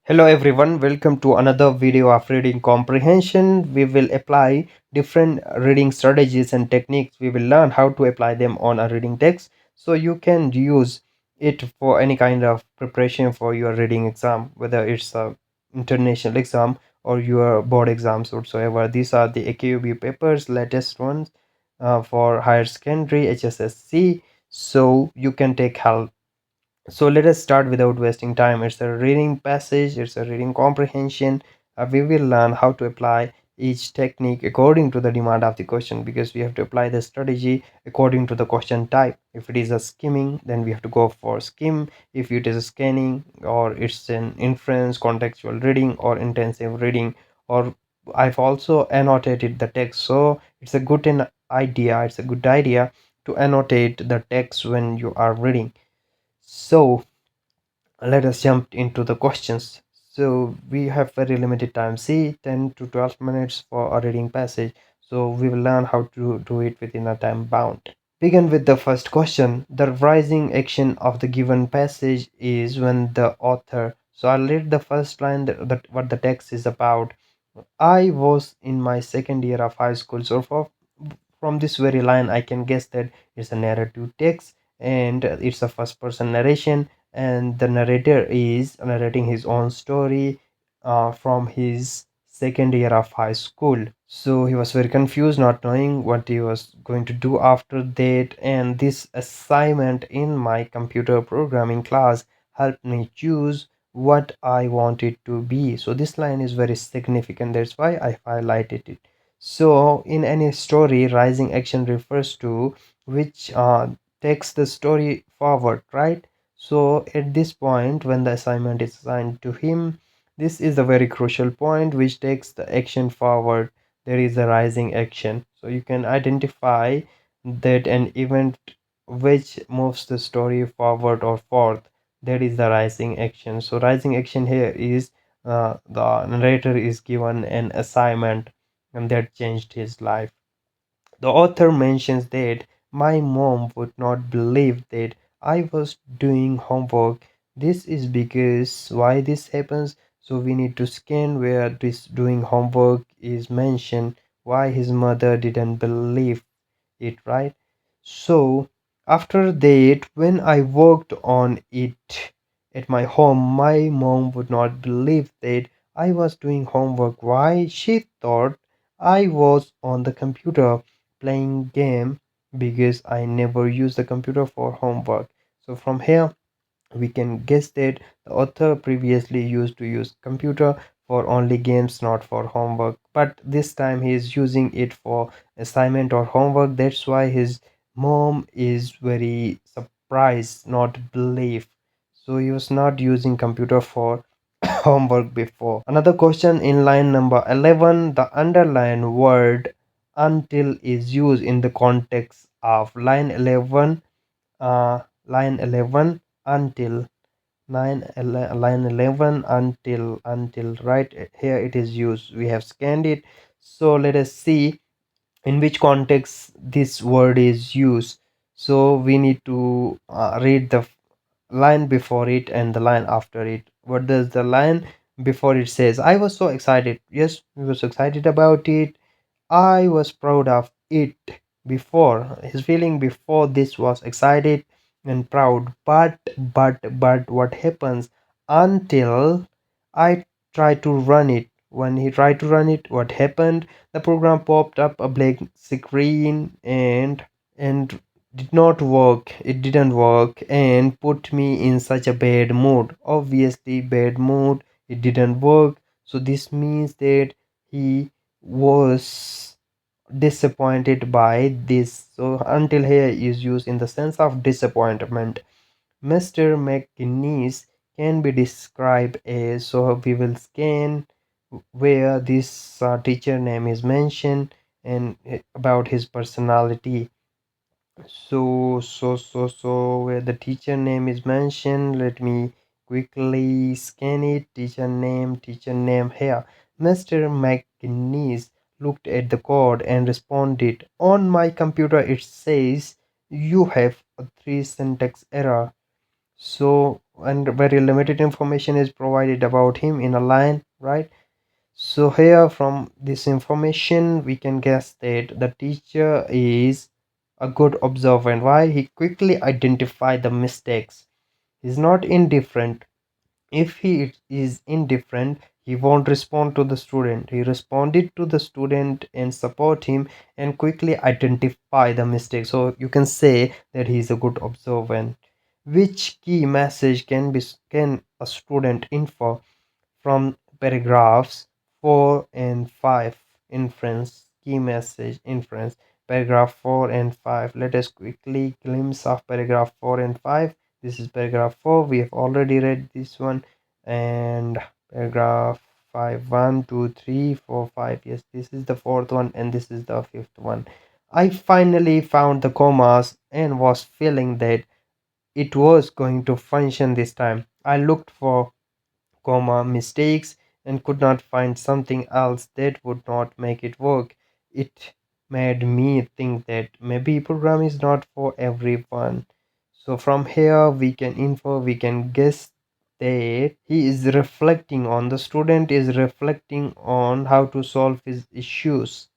Hello everyone, welcome to another video of reading comprehension. We will apply different reading strategies and techniques. We will learn how to apply them on a reading text so you can use it for any kind of preparation for your reading exam, whether it's a international exam or your board exams whatsoever. These are the AKUEB papers, latest ones for higher secondary HSSC, so you can take help. So let us start without wasting time. It's a reading passage, it's a reading comprehension. We will learn how to apply each technique according to the demand of the question, because we have to apply the strategy according to the question type. If it is a skimming, then we have to go for skim. If it is a scanning, or it's an inference, contextual reading, or intensive reading, or I've also annotated the text. So it's a good idea to annotate the text when you are reading. So let us jump into the questions. So we have very limited time. See, 10 to 12 minutes for a reading passage. So we will learn how to do it within a time bound. Begin with the first question. The rising action of the given passage is when the author. So I'll read the first line that what the text is about. I was in my second year of high school. So from this very line, I can guess that it's a narrative text and it's a first person narration, and the narrator is narrating his own story from his second year of high school. So he was very confused, not knowing what he was going to do after that, and this assignment in my computer programming class helped me choose what I want it to be. So this line is very significant, that's why I highlighted it. So in any story, rising action refers to which takes the story forward, right? So at this point, when the assignment is assigned to him, this is a very crucial point which takes the action forward. There is a rising action. So you can identify that an event which moves the story forward or forth, that is the rising action. So rising action here is the narrator is given an assignment and that changed his life. The author mentions that my mom would not believe that I was doing homework. This is because why this happens. So we need to scan where this doing homework is mentioned, why his mother didn't believe it, right? So after that, when I worked on it at my home, my mom would not believe that I was doing homework. Why? She thought I was on the computer playing game, because I never use the computer for homework. So from here we can guess that the author previously used to use computer for only games, not for homework, but this time he is using it for assignment or homework. That's why his mom is very surprised, not believe. So he was not using computer for homework before. Another question in line number 11, the underlined word until is used in the context of line 11. Line 11 until line 11 until right here it is used. We have scanned it, so let us see in which context this word is used. So we need to read the line before it and the line after it. What does the line before it says? I was so excited. Yes, we were so excited about it. I was proud of it. Before his feeling before this was excited and proud, but what happens until I try to run it? When he tried to run it, what happened? The program popped up a blank screen and did not work. It didn't work and put me in such a bad mood. Obviously bad mood. It didn't work. So this means that he was disappointed by this. So until here is used in the sense of disappointment. Mr. McGinnis can be described as, so we will scan where this teacher name is mentioned and about his personality. So where the teacher name is mentioned, let me quickly scan it. Teacher name here. Mr. McGinnis looked at the code and responded, on my computer it says you have a 3 syntax error. So and very limited information is provided about him in a line, right? So here from this information we can guess that the teacher is a good observant. Why? He quickly identified the mistakes. He's not indifferent. If he is indifferent, he won't respond to the student. He responded to the student and support him and quickly identify the mistake. So you can say that he is a good observant. Which key message can a student infer from paragraphs 4 and 5? Inference, key message, inference. Paragraph 4 and 5. Let us quickly glimpse of paragraph 4 and 5. This is paragraph 4. We have already read this one. And paragraph 5, 1, 2, 3, 4, 5. Yes, this is the fourth one and this is the fifth one. I finally found the commas and was feeling that it was going to function this time. I looked for comma mistakes and could not find something else that would not make it work. It made me think that maybe program is not for everyone. So from here we can infer, we can guess that he is reflecting on, the student is reflecting on how to solve his issues,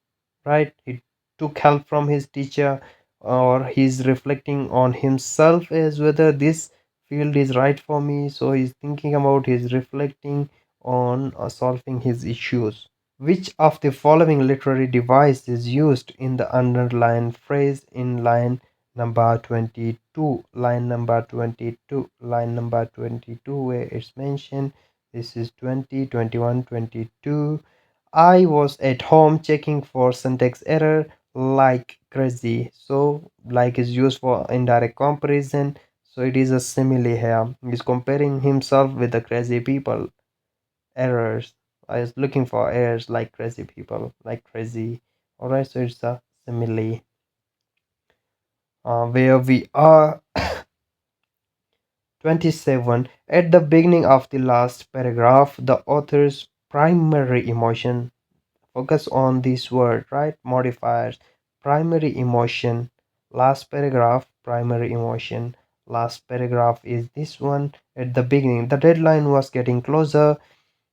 right? He took help from his teacher, or he's reflecting on himself as whether this field is right for me. So he's thinking about, he's reflecting on solving his issues. Which of the following literary device is used in the underlined phrase in line number 22? Line number 22, line number 22, where it's mentioned. This is 20, 21, 22. I was at home checking for syntax error like crazy. So like is used for indirect comparison. So it is a simile here. He's comparing himself with the crazy people. Errors. I was looking for errors like crazy people, like crazy. Alright, so it's a simile. Where we are 27. At the beginning of the last paragraph, the author's primary emotion. Focus on this word, right? Modifiers. Primary emotion. Last paragraph, primary emotion. Last paragraph is this one. At the beginning, the deadline was getting closer.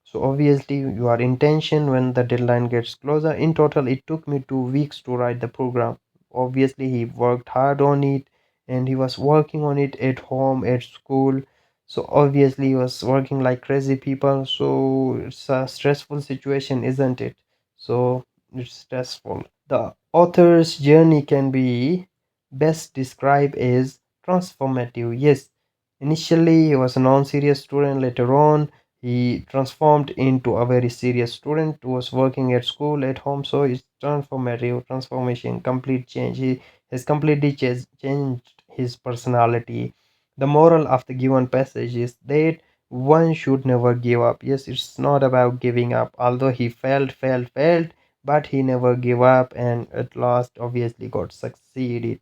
So obviously your intention when the deadline gets closer. In total, it took me 2 weeks to write the program. Obviously he worked hard on it, and he was working on it at home, at school. So obviously he was working like crazy people. So it's a stressful situation, isn't it? So it's stressful. The author's journey can be best described as transformative. Yes, initially he was a non-serious student. Later on he transformed into a very serious student who was working at school, at home. So it's transformative, transformation, complete change. He has completely changed his personality. The moral of the given passage is that one should never give up. Yes, it's not about giving up, although he failed, but he never gave up, and at last obviously got succeeded.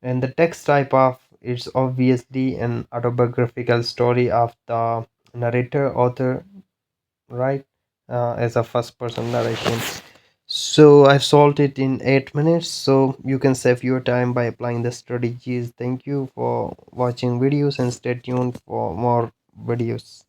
And the text type of it's obviously an autobiographical story of the narrator, author, right? As a first person narration. So I've solved it in 8 minutes, so you can save your time by applying the strategies. Thank you for watching videos and stay tuned for more videos.